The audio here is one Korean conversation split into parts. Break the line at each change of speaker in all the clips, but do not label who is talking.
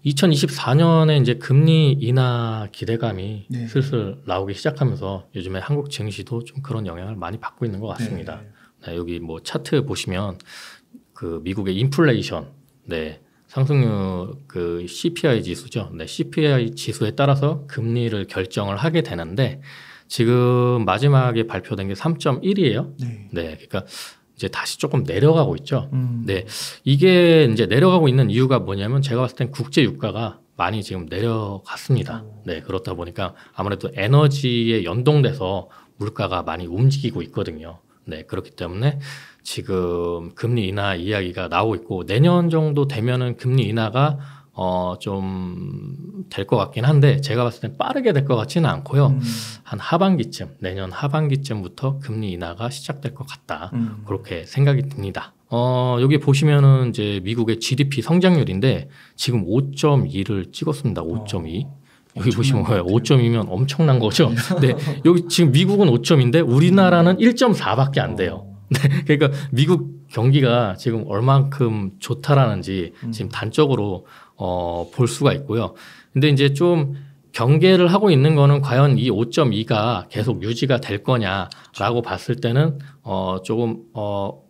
2024년에 이제 금리 인하 기대감이
네.
슬슬 나오기 시작하면서 요즘에 한국 증시도 좀 그런 영향을 많이 받고 있는 것 같습니다. 네, 여기 뭐 차트 보시면 그 미국의 인플레이션, 네, 상승률 그 CPI 지수죠. 네, CPI 지수에 따라서 금리를 결정을 하게 되는데 지금 마지막에 발표된 게 3.1이에요.
네.
네, 그러니까 이제 다시 조금 내려가고 있죠. 네, 이게 이제 내려가고 있는 이유가 뭐냐면 제가 봤을 땐 국제 유가가 많이 지금 내려갔습니다. 네, 그렇다 보니까 아무래도 에너지에 연동돼서 물가가 많이 움직이고 있거든요. 네, 그렇기 때문에 지금 금리 인하 이야기가 나오고 있고 내년 정도 되면은 금리 인하가 좀 될 것 같긴 한데 제가 봤을 땐 빠르게 될 것 같지는 않고요. 한 하반기쯤, 내년 하반기쯤부터 금리 인하가 시작될 것 같다. 그렇게 생각이 듭니다. 여기 보시면은 이제 미국의 GDP 성장률인데 지금 5.2를 찍었습니다. 5.2. 여기 보시면 5.2면 엄청난 거죠. 네, 여기 지금 미국은 5.2인데 우리나라는 1.4밖에 안 돼요. 네, 그러니까 미국 경기가 지금 얼만큼 좋다라는지 지금 단적으로 볼 수가 있고요. 근데 이제 좀 경계를 하고 있는 거는 과연 이 5.2가 계속 유지가 될 거냐라고 봤을 때는 조금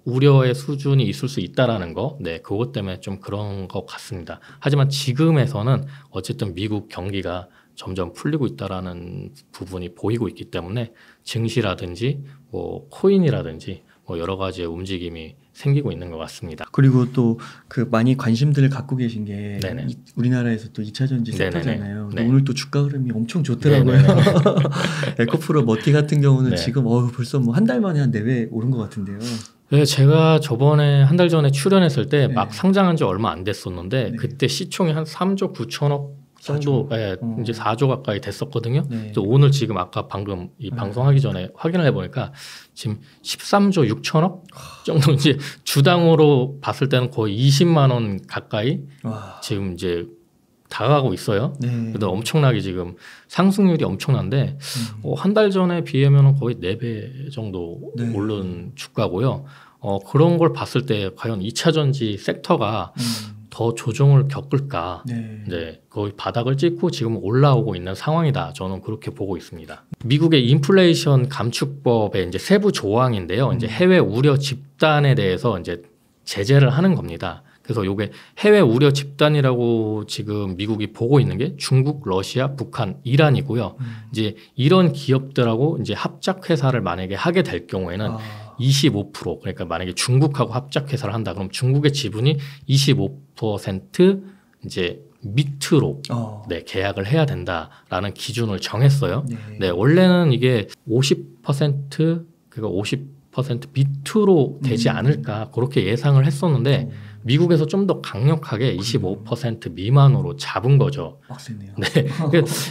우려의 수준이 있을 수 있다라는 거, 네, 그것 때문에 좀 그런 것 같습니다. 하지만 지금에서는 어쨌든 미국 경기가 점점 풀리고 있다라는 부분이 보이고 있기 때문에 증시라든지 뭐 코인이라든지 뭐 여러 가지의 움직임이 생기고 있는 것 같습니다.
그리고 또 그 많이 관심들을 갖고 계신 게
네네.
우리나라에서 또 2차 전지 섹터잖아요.
네.
오늘 또 주가 흐름이 엄청 좋더라고요. 에코프로 머티 같은 경우는
네.
지금 벌써 뭐 한 달 만에 한 4배 오른 것 같은데요.
네, 제가 저번에 한 달 전에 출연했을 때
네.
막 상장한 지 얼마 안 됐었는데
네.
그때 시총이 한 3조 9천억 정도,
4조.
네, 이제 4조 가까이 됐었거든요.
네.
그래서 오늘 지금 아까 방금 이 방송하기 전에 확인을 해보니까 지금 13조 6천억 정도 이제 주당으로 봤을 때는 거의 20만 원 가까이
와.
지금 이제 다가가고 있어요.
네.
그래도 엄청나게 지금 상승률이 엄청난데 한 달 전에 비하면 거의 4배 정도
네.
오른 주가고요. 그런 걸 봤을 때 과연 2차 전지 섹터가 더 조정을 겪을까?
네.
네, 거의 바닥을 찍고 지금 올라오고 있는 상황이다. 저는 그렇게 보고 있습니다. 미국의 인플레이션 감축법의 이제 세부 조항인데요. 이제 해외 우려 집단에 대해서 이제 제재를 하는 겁니다. 그래서 요게 해외 우려 집단이라고 지금 미국이 보고 있는 게 중국, 러시아, 북한, 이란이고요. 이제 이런 기업들하고 이제 합작 회사를 만약에 하게 될 경우에는 25% 그러니까 만약에 중국하고 합작 회사를 한다 그럼 중국의 지분이 25% 이제 밑으로 네, 계약을 해야 된다라는 기준을 정했어요. 네, 원래는 이게 50% 그러니까 50% 밑으로 되지 않을까 그렇게 예상을 했었는데 미국에서 좀 더 강력하게 25% 미만으로 잡은 거죠.
빡세네요.
네,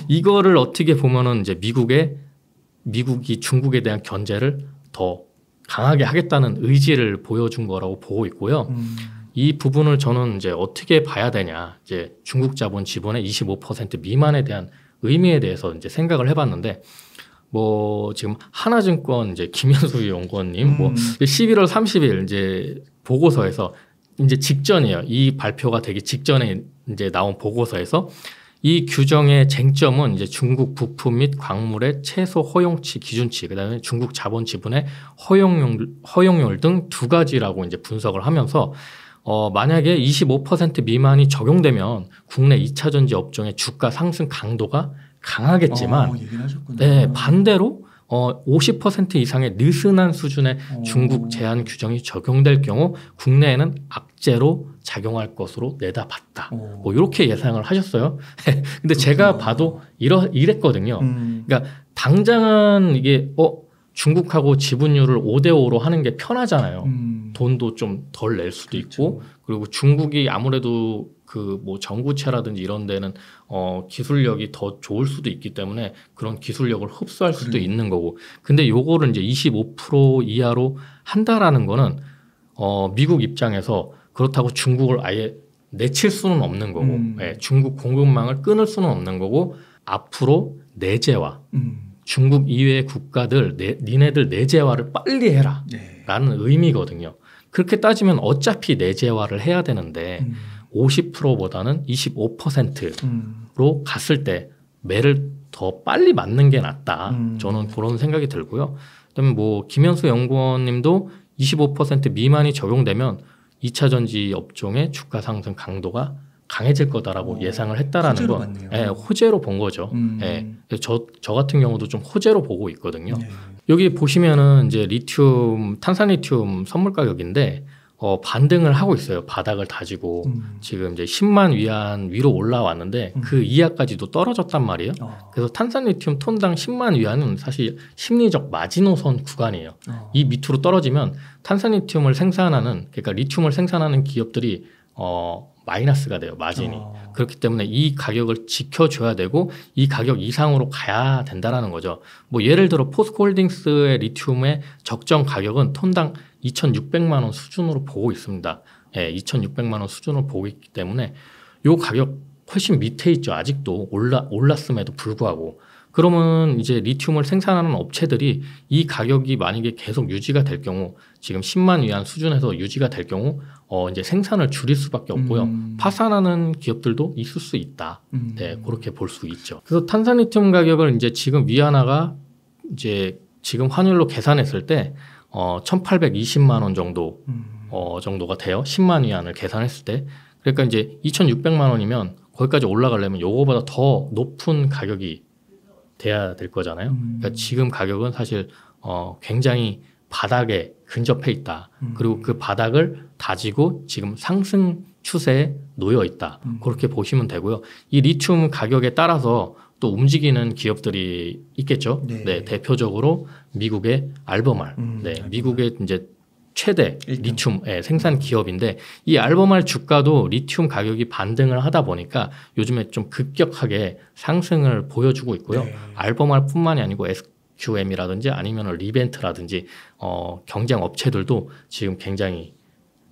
이거를 어떻게 보면은 이제 미국이 중국에 대한 견제를 더 강하게 하겠다는 의지를 보여준 거라고 보고 있고요. 이 부분을 저는 이제 어떻게 봐야 되냐, 이제 중국 자본 지분의 25% 미만에 대한 의미에 대해서 이제 생각을 해봤는데, 뭐 지금 하나증권 이제 김현수 연구원님, 뭐 11월 30일 이제 보고서에서 이제 직전이에요. 이 발표가 되기 직전에 이제 나온 보고서에서 이 규정의 쟁점은 이제 중국 부품 및 광물의 최소 허용치 기준치, 그다음에 중국 자본 지분의 허용률 등 두 가지라고 이제 분석을 하면서 만약에 25% 미만이 적용되면 국내 2차 전지 업종의 주가 상승 강도가 강하겠지만, 네, 반대로 50% 이상의 느슨한 수준의 중국 제한 규정이 적용될 경우 국내에는 악재로 작용할 것으로 내다봤다. 뭐 이렇게 예상을 하셨어요. 근데 제가 봐도 이랬거든요. 그러니까 당장은 이게 중국하고 지분율을 5대5로 하는 게 편하잖아요. 돈도 좀 덜 낼 수도 있고, 그리고 중국이 아무래도 그 뭐 전구체라든지 이런 데는 기술력이 더 좋을 수도 있기 때문에 그런 기술력을 흡수할 수도 있는 거고. 근데 요거를 이제 25% 이하로 한다라는 거는 미국 입장에서 그렇다고 중국을 아예 내칠 수는 없는 거고, 네, 중국 공급망을 끊을 수는 없는 거고, 앞으로 내재화, 중국 이외의 국가들 니네들 내재화를 빨리 해라 라는 의미거든요. 그렇게 따지면 어차피 내재화를 해야 되는데 50%보다는 25%로 갔을 때 매를 더 빨리 맞는 게 낫다. 저는 그런 생각이 들고요. 그다음에 뭐 김현수 연구원님도 25% 미만이 적용되면 2차 전지 업종의 주가 상승 강도가 강해질 거다라고 예상을 했다라는 거, 예, 호재로 본 거죠. 예, 저 같은 경우도 좀 호재로 보고 있거든요.
네.
여기 보시면은 이제 리튬, 탄산리튬 선물 가격인데 반등을 하고 있어요. 바닥을 다지고 지금 이제 10만 위안 위로 올라왔는데 그 이하까지도 떨어졌단 말이에요. 그래서 탄산리튬 톤당 10만 위안은 사실 심리적 마지노선 구간이에요. 이 밑으로 떨어지면 탄산리튬을 생산하는, 그러니까 리튬을 생산하는 기업들이 마이너스가 돼요. 마진이. 그렇기 때문에 이 가격을 지켜줘야 되고 이 가격 이상으로 가야 된다라는 거죠. 뭐 예를 들어 포스코홀딩스의 리튬의 적정 가격은 톤당 2,600만 원 수준으로 보고 있습니다. 예, 2,600만 원 수준으로 보고 있기 때문에 이 가격 훨씬 밑에 있죠. 아직도 올랐음에도 불구하고. 그러면 이제 리튬을 생산하는 업체들이 이 가격이 만약에 계속 유지가 될 경우, 지금 10만 위안 수준에서 유지가 될 경우 이제 생산을 줄일 수밖에 없고요. 파산하는 기업들도 있을 수 있다. 네, 그렇게 볼 수 있죠. 그래서 탄산리튬 가격을 이제 지금 위안화가 이제 지금 환율로 계산했을 때 1,820만 원 정도 정도가 돼요. 10만 위안을 계산했을 때. 그러니까 이제 2,600만 원이면 거기까지 올라가려면 요거보다 더 높은 가격이 돼야 될 거잖아요. 그러니까 지금 가격은 사실 굉장히 바닥에 근접해 있다. 그리고 그 바닥을 다지고 지금 상승 추세에 놓여 있다. 그렇게 보시면 되고요. 이 리튬 가격에 따라서 또 움직이는 기업들이 있겠죠. 네, 네, 대표적으로 미국의 알버말. 네, 미국의 이제 최대 리튬 생산 기업인데 이 알버말 주가도 리튬 가격이 반등을 하다 보니까 요즘에 좀 급격하게 상승을 보여주고 있고요. 네. 알버말뿐만이 아니고 SQM이라든지 아니면 리벤트라든지 경쟁 업체들도 지금 굉장히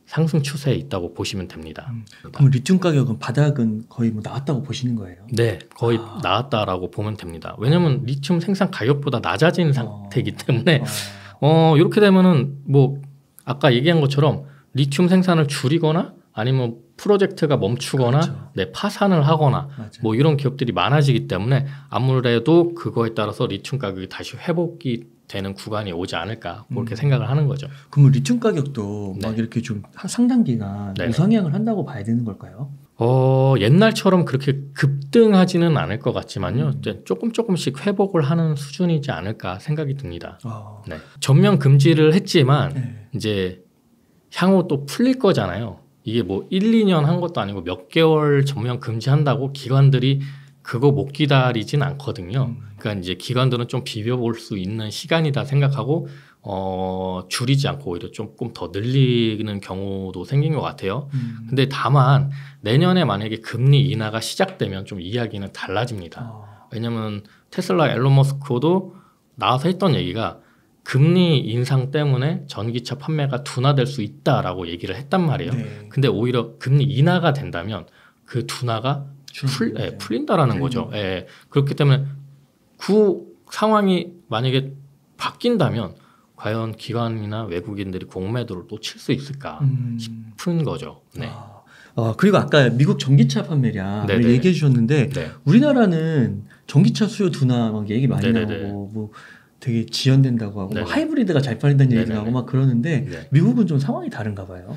상승 추세에 있다고 보시면 됩니다.
그럼 리튬 가격은 바닥은 거의 뭐 나왔다고 보시는 거예요?
네, 거의 나왔다라고 보면 됩니다. 왜냐하면 리튬 생산 가격보다 낮아진 상태이기 때문에 이렇게 되면은 뭐 아까 얘기한 것처럼 리튬 생산을 줄이거나 아니면 프로젝트가 멈추거나 그렇죠. 네, 파산을 하거나 맞아요. 뭐 이런 기업들이 많아지기 때문에 아무래도 그거에 따라서 리튬 가격이 다시 회복이 되는 구간이 오지 않을까 그렇게 생각을 하는 거죠.
그럼 리튬 가격도 네. 막 이렇게 좀 상당 기간 우상향을 한다고 봐야 되는 걸까요?
옛날처럼 그렇게 급등하지는 않을 것 같지만요. 조금씩 회복을 하는 수준이지 않을까 생각이 듭니다. 네. 전면 금지를 했지만 이제 향후 또 풀릴 거잖아요. 이게 뭐 1, 2년 한 것도 아니고 몇 개월 전면 금지한다고 기관들이 그거 못 기다리진 않거든요. 그러니까 이제 기관들은 좀 비벼볼 수 있는 시간이다 생각하고 줄이지 않고 오히려 조금 더 늘리는 경우도 생긴 것 같아요. 근데 다만 내년에 만약에 금리 인하가 시작되면 좀 이야기는 달라집니다. 왜냐하면 테슬라 앨런 머스크도 나와서 했던 얘기가 금리 인상 때문에 전기차 판매가 둔화될 수 있다라고 얘기를 했단 말이에요. 네. 근데 오히려 금리 인하가 된다면 그 둔화가 풀린다라는 거죠. 예. 그렇기 때문에 그 상황이 만약에 바뀐다면 과연 기관이나 외국인들이 공매도를 또 칠 수 있을까 싶은 거죠. 네.
그리고 아까 미국 전기차 판매량을 얘기해 주셨는데 우리나라는 전기차 수요 둔화 막 얘기 많이 나오고 뭐 되게 지연된다고 하고 뭐 하이브리드가 잘 팔린다는 얘기가 나오고 막 그러는데 미국은 좀 상황이 다른가 봐요.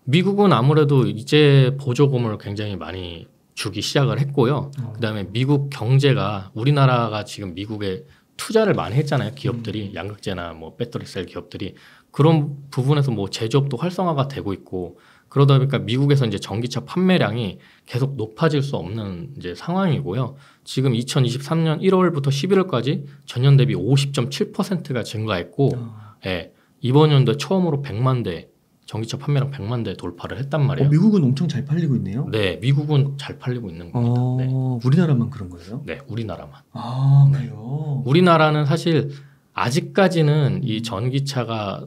미국은 아무래도 이제 보조금을 굉장히 많이 주기 시작을 했고요. 그다음에 미국 경제가 우리나라가 지금 미국에 투자를 많이 했잖아요. 기업들이 양극재나 뭐 배터리셀 기업들이 그런 부분에서 뭐 제조업도 활성화가 되고 있고 그러다 보니까 미국에서 이제 전기차 판매량이 계속 높아질 수 없는 이제 상황이고요. 지금 2023년 1월부터 11월까지 전년 대비 50.7%가 증가했고, 예, 이번 연도에 처음으로 100만 대 전기차 판매량 100만 대 돌파를 했단 말이에요.
미국은 엄청 잘 팔리고 있네요.
네, 미국은 잘 팔리고 있는 겁니다. 네.
우리나라만 그런 거예요?
네, 우리나라만.
그래요?
우리나라는 사실 아직까지는 이 전기차가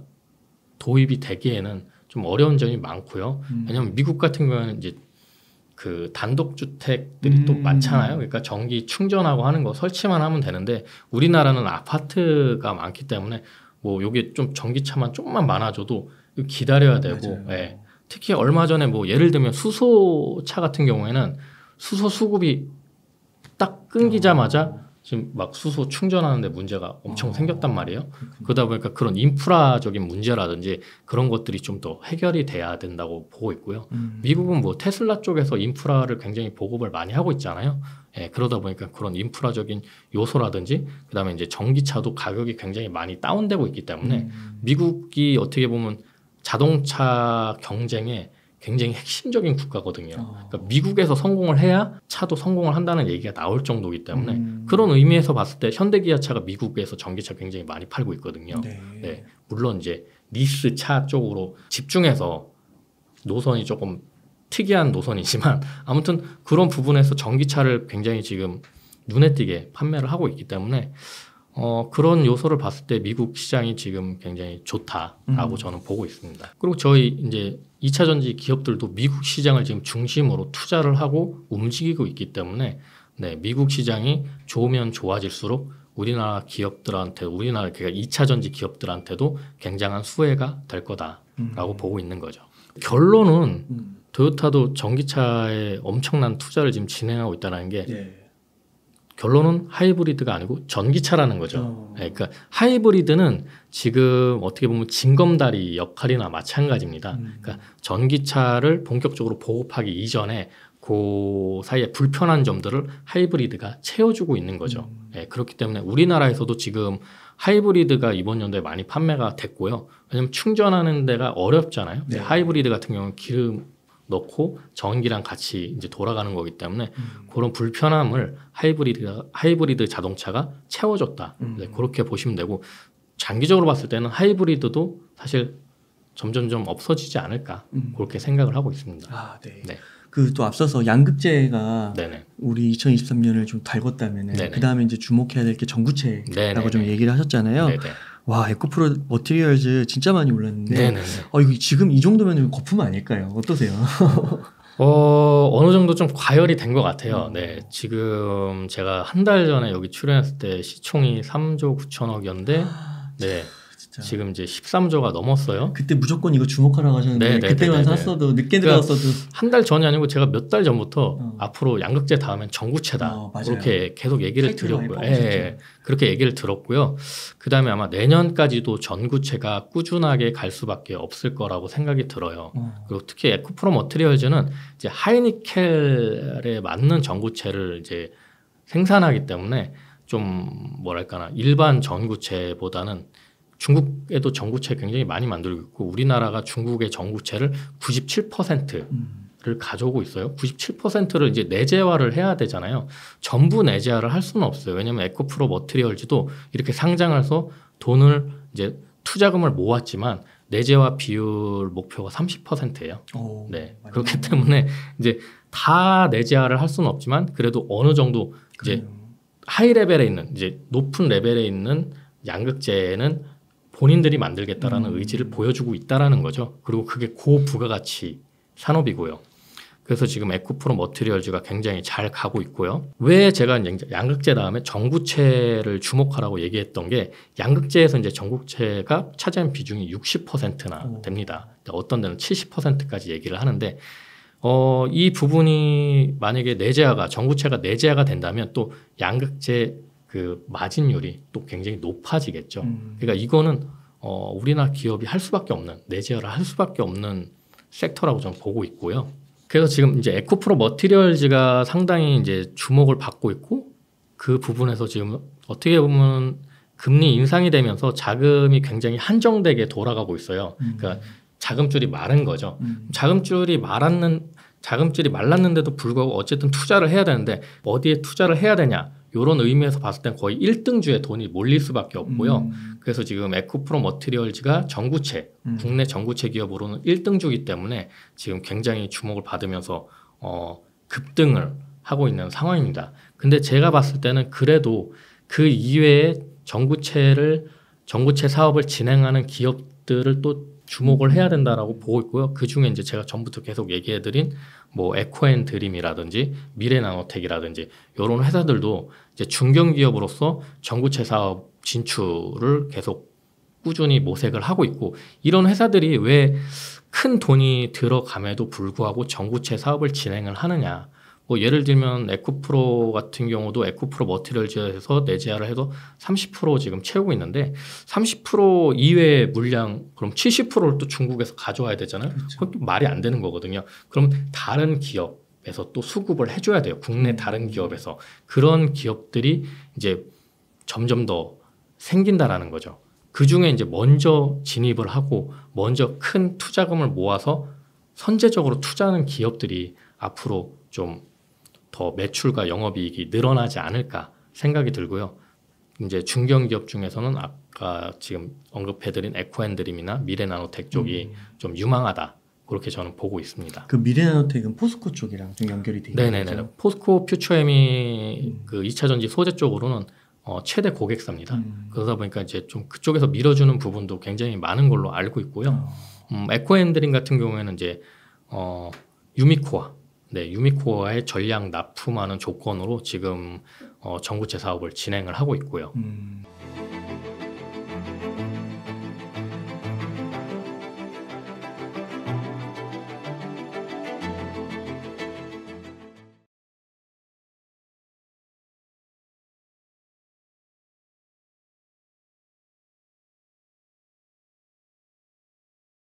도입이 되기에는 좀 어려운 점이 많고요. 왜냐하면 미국 같은 경우에는 이제 그 단독주택들이 또 많잖아요. 그러니까 전기 충전하고 하는 거 설치만 하면 되는데 우리나라는 아파트가 많기 때문에 뭐 요게 좀 전기차만 조금만 많아져도 기다려야 되고, 예. 특히 얼마 전에 뭐 예를 들면 수소차 같은 경우에는 수소 수급이 딱 끊기자마자 지금 막 수소 충전하는데 문제가 엄청 생겼단 말이에요. 그러다 보니까 그런 인프라적인 문제라든지 그런 것들이 좀 더 해결이 돼야 된다고 보고 있고요. 미국은 뭐 테슬라 쪽에서 인프라를 굉장히 보급을 많이 하고 있잖아요. 예, 그러다 보니까 그런 인프라적인 요소라든지 그다음에 이제 전기차도 가격이 굉장히 많이 다운되고 있기 때문에 미국이 어떻게 보면 자동차 경쟁에 굉장히 핵심적인 국가거든요. 그러니까 미국에서 성공을 해야 차도 성공을 한다는 얘기가 나올 정도이기 때문에 그런 의미에서 봤을 때 현대기아차가 미국에서 전기차 굉장히 많이 팔고 있거든요. 네. 네. 물론 이제 니스 차 쪽으로 집중해서 노선이 조금 특이한 노선이지만 아무튼 그런 부분에서 전기차를 굉장히 지금 눈에 띄게 판매를 하고 있기 때문에 그런 요소를 봤을 때 미국 시장이 지금 굉장히 좋다라고 저는 보고 있습니다. 그리고 저희 이제 2차 전지 기업들도 미국 시장을 지금 중심으로 투자를 하고 움직이고 있기 때문에 네, 미국 시장이 좋으면 좋아질수록 우리나라 기업들한테 우리나라 그러니까 2차 전지 기업들한테도 굉장한 수혜가 될 거다라고 보고 있는 거죠. 결론은 토요타도 전기차에 엄청난 투자를 지금 진행하고 있다는 게 결론은 하이브리드가 아니고 전기차라는 거죠. 네, 그러니까 하이브리드는 지금 어떻게 보면 징검다리 역할이나 마찬가지입니다. 그러니까 전기차를 본격적으로 보급하기 이전에 그 사이에 불편한 점들을 하이브리드가 채워주고 있는 거죠. 네, 그렇기 때문에 우리나라에서도 지금 하이브리드가 이번 연도에 많이 판매가 됐고요. 왜냐하면 충전하는 데가 어렵잖아요. 네. 하이브리드 같은 경우는 기름 넣고 전기랑 같이 이제 돌아가는 거기 때문에 그런 불편함을 하이브리드 자동차가 채워줬다. 네, 그렇게 보시면 되고 장기적으로 봤을 때는 하이브리드도 사실 점점점 없어지지 않을까 그렇게 생각을 하고 있습니다.
아, 네. 네. 그 또 앞서서 양극재가 네네. 우리 2023년을 좀 달궜다면은 그 다음에 이제 주목해야 될 게 전구체라고 네네네. 좀 얘기를 하셨잖아요. 네네. 와, 에코프로 머티리얼즈 진짜 많이 올랐는데 이거 지금 이 정도면 거품 아닐까요? 어떠세요?
어느 정도 좀 과열이 된 것 같아요. 네, 지금 제가 한 달 전에 여기 출연했을 때 시총이 3조 9천억이었는데 네. 지금 이제 13조가 넘었어요.
그때 무조건 이거 주목하라고 하셨는데 그때만 샀어도 늦게 들어갔어도
한 달 전이 아니고 제가 몇 달 전부터 앞으로 양극재 다음엔 전구체다 그렇게 계속 얘기를 드렸고요. 예, 그렇게 얘기를 들었고요. 그 다음에 아마 내년까지도 전구체가 꾸준하게 갈 수밖에 없을 거라고 생각이 들어요. 그리고 특히 에코프로 머티리얼즈는 이제 하이니켈에 맞는 전구체를 이제 생산하기 때문에 좀 뭐랄까나 일반 전구체보다는 중국에도 전구체 굉장히 많이 만들고 있고 우리나라가 중국의 전구체를 97%를 가져오고 있어요. 97%를 이제 내재화를 해야 되잖아요. 전부 내재화를 할 수는 없어요. 왜냐하면 에코프로 머티리얼즈도 이렇게 상장해서 돈을 이제 투자금을 모았지만 내재화 비율 목표가 30%예요. 네. 그렇기 때문에 이제 다 내재화를 할 수는 없지만 그래도 어느 정도 이제 하이 레벨에 있는 이제 높은 레벨에 있는 양극재는 본인들이 만들겠다라는 의지를 보여주고 있다라는 거죠. 그리고 그게 고부가가치 산업이고요. 그래서 지금 에코프로 머티리얼즈가 굉장히 잘 가고 있고요. 왜 제가 양극재 다음에 전구체를 주목하라고 얘기했던 게 양극재에서 이제 전구체가 차지하는 비중이 60%나 됩니다. 어떤 데는 70%까지 얘기를 하는데 이 부분이 만약에 내재화가 전구체가 내재화가 된다면 또 양극재 그 마진율이 또 굉장히 높아지겠죠. 그러니까 이거는 우리나라 기업이 할 수밖에 없는 내재화를 할 수밖에 없는 섹터라고 저는 보고 있고요. 그래서 지금 이제 에코프로 머티리얼즈가 상당히 이제 주목을 받고 있고 그 부분에서 지금 어떻게 보면 금리 인상이 되면서 자금이 굉장히 한정되게 돌아가고 있어요. 그러니까 자금줄이 마른 거죠. 자금줄이 말랐는데도 불구하고 어쨌든 투자를 해야 되는데 어디에 투자를 해야 되냐? 이런 의미에서 봤을 땐 거의 1등주에 돈이 몰릴 수밖에 없고요. 그래서 지금 에코프로 머티리얼즈가 전구체, 국내 전구체 기업으로는 1등주이기 때문에 지금 굉장히 주목을 받으면서 급등을 하고 있는 상황입니다. 근데 제가 봤을 때는 그래도 그 이외에 전구체 사업을 진행하는 기업들을 또 주목을 해야 된다라고 보고 있고요. 그 중에 이제 제가 전부터 계속 얘기해드린 뭐 에코앤드림이라든지 미래나노텍이라든지 이런 회사들도 이제 중견기업으로서 전구체 사업 진출을 계속 꾸준히 모색을 하고 있고 이런 회사들이 왜 큰 돈이 들어감에도 불구하고 전구체 사업을 진행을 하느냐. 뭐 예를 들면 에코프로 같은 경우도 에코프로 머티리얼즈에서 내재화를 해도 30% 지금 채우고 있는데 30% 이외의 물량 그럼 70%를 또 중국에서 가져와야 되잖아요.
그렇죠.
그건 또 말이 안 되는 거거든요. 그럼 다른 기업에서 또 수급을 해줘야 돼요. 국내 다른 기업에서. 그런 기업들이 이제 점점 더 생긴다라는 거죠. 그 중에 이제 먼저 진입을 하고 먼저 큰 투자금을 모아서 선제적으로 투자하는 기업들이 앞으로 좀 더 매출과 영업이익이 늘어나지 않을까 생각이 들고요. 이제 중견기업 중에서는 아까 지금 언급해드린 에코앤드림이나 미래나노텍 쪽이 좀 유망하다. 그렇게 저는 보고 있습니다.
그 미래나노텍은 포스코 쪽이랑 좀 연결이 돼 있는
네네네. 거죠? 포스코 퓨처엠이 그 2차 전지 소재 쪽으로는 최대 고객사입니다. 그러다 보니까 이제 좀 그쪽에서 밀어주는 부분도 굉장히 많은 걸로 알고 있고요. 에코앤드림 같은 경우에는 이제 유미코아, 유미코아의 전량 납품하는 조건으로 지금 전구체 사업을 진행을 하고 있고요.